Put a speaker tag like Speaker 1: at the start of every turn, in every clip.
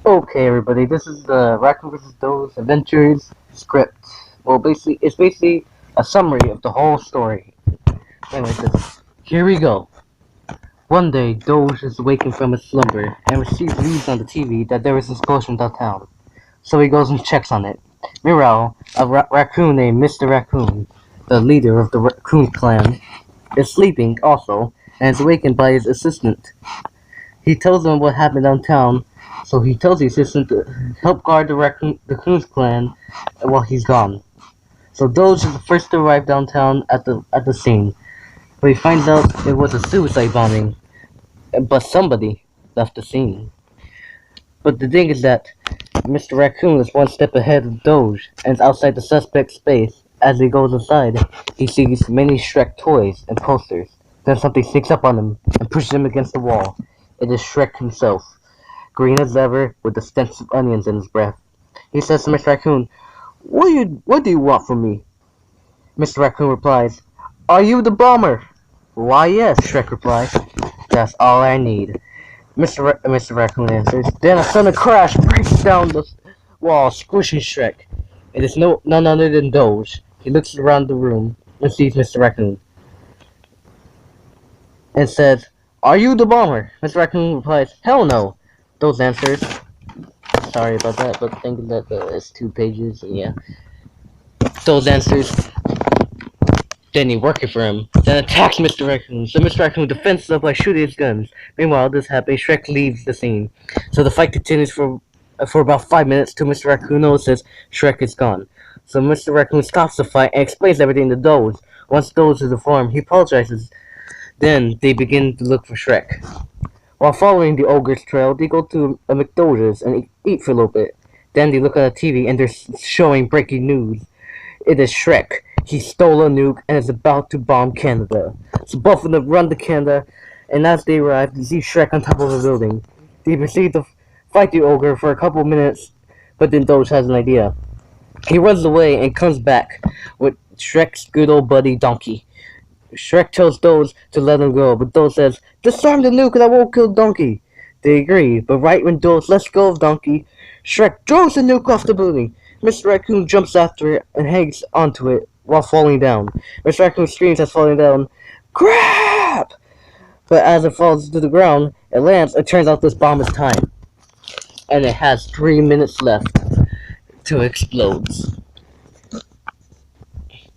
Speaker 1: Okay, everybody, this is the Raccoon vs. Doge Adventures script. Well, it's basically a summary of the whole story. Anyway, here we go. One day, Doge is waking from his slumber and receives news on the TV that there is an explosion downtown. So he goes and checks on it. Meanwhile, a raccoon named Mr. Raccoon, the leader of the Raccoon clan, is sleeping also and is awakened by his assistant. He tells him what happened downtown, so he tells the assistant to help guard the Raccoon's clan while he's gone. So Doge is the first to arrive downtown at the scene, but he finds out it was a suicide bombing, but somebody left the scene. But the thing is that Mr. Raccoon is one step ahead of Doge and is outside the suspect's space. As he goes inside, he sees many Shrek toys and posters. Then something sneaks up on him and pushes him against the wall. It is Shrek himself, green as ever, with the stench of onions in his breath. He says to Mr. Raccoon, What do you want from me? Mr. Raccoon replies, Are you the bomber? Why, yes, Shrek replies. That's all I need. Mr. Raccoon answers. Then a sudden crash breaks down the wall, squishing Shrek. It is none other than Doge. He looks around the room and sees Mr. Raccoon and says, Are you the bomber? Mr. Raccoon replies, Hell no. Doge answers, Sorry about that, but thinking that it's 2 pages, and yeah. Doge answers, Then you working for him, then attacks Mr. Raccoon. So Mr. Raccoon defends himself by shooting his guns. Meanwhile, this happens, Shrek leaves the scene. So the fight continues for about 5 minutes till Mr. Raccoon notices Shrek is gone. So Mr. Raccoon stops the fight and explains everything to Doge. Once Doge is informed, he apologizes. Then they begin to look for Shrek. While following the ogre's trail, they go to a McDonald's and eat for a little bit. Then they look at the TV and they're showing breaking news. It is Shrek. He stole a nuke and is about to bomb Canada. So both of them run to Canada, and as they arrive, they see Shrek on top of a building. They proceed to fight the ogre for a couple minutes, but then Doge has an idea. He runs away and comes back with Shrek's good old buddy Donkey. Shrek tells Doge to let him go, but Doge says, Disarm the nuke and I won't kill Donkey. They agree, but right when Doge lets go of Donkey, Shrek throws the nuke off the building. Mr. Raccoon jumps after it and hangs onto it while falling down. Mr. Raccoon screams as falling down, Crap! But as it falls to the ground, it lands and turns out this bomb is timed. And it has 3 minutes left till it explodes.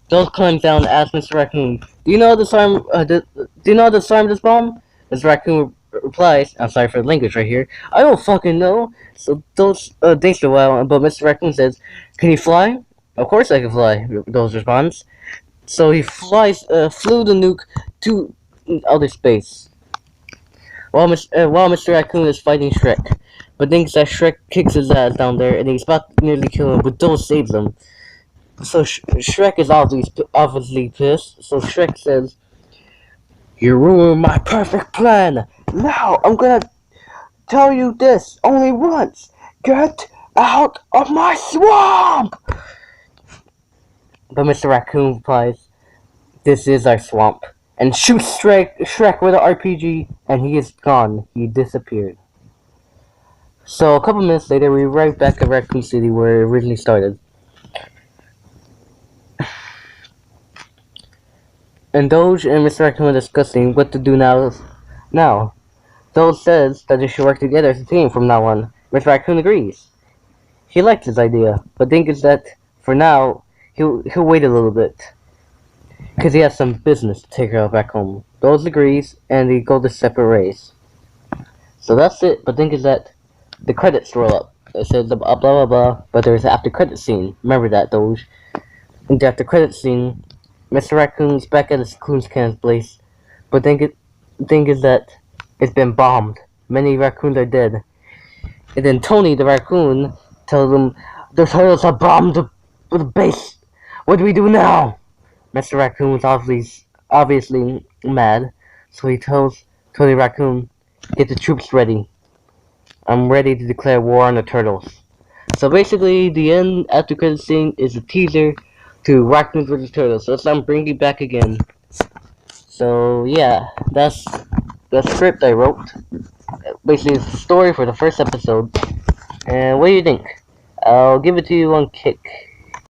Speaker 1: Doge climbs down and asks Mr. Raccoon, Do you know how to disarm this bomb? Mr. Raccoon replies, I'm sorry for the language right here, I don't fucking know. So Doge thinks for a while, but Mr. Raccoon says, Can you fly? Of course I can fly, Doge responds. So he flew the nuke to outer space. While Mr. Raccoon is fighting Shrek, but thinks that Shrek kicks his ass down there and he's about to nearly kill him, but Doge saves him. So Shrek is obviously pissed. So Shrek says, You ruined my perfect plan. Now I'm gonna tell you this only once. Get out of my swamp! But Mr. Raccoon replies, This is our swamp. And shoots Shrek with an RPG, and he is gone. He disappeared. So a couple minutes later, we're right back at Raccoon City where it originally started. And Doge and Mr. Raccoon are discussing what to do now. Doge says that they should work together as a team from now on. Mr. Raccoon agrees. He likes his idea, but thinks that for now he'll wait a little bit, because he has some business to take care of back home. Doge agrees, and they go to separate ways. So that's it. But thinks that the credits roll up. It says blah blah blah, but there's an after credit scene. Remember that, Doge. In the after credit scene, Mr. Raccoon's back at his Coons Can's place, but think is that it's been bombed. Many raccoons are dead. And then Tony the raccoon tells him, The turtles have bombed the base. What do we do now? Mr. Raccoon is obviously mad, so he tells Tony Raccoon, Get the troops ready. I'm ready to declare war on the turtles. So basically, the end after credit scene is a teaser to Raccoons vs. Turtles. So I'm bringing you back again. So yeah, that's the script I wrote. Basically, it's the story for the first episode. And what do you think? I'll give it to you on kick.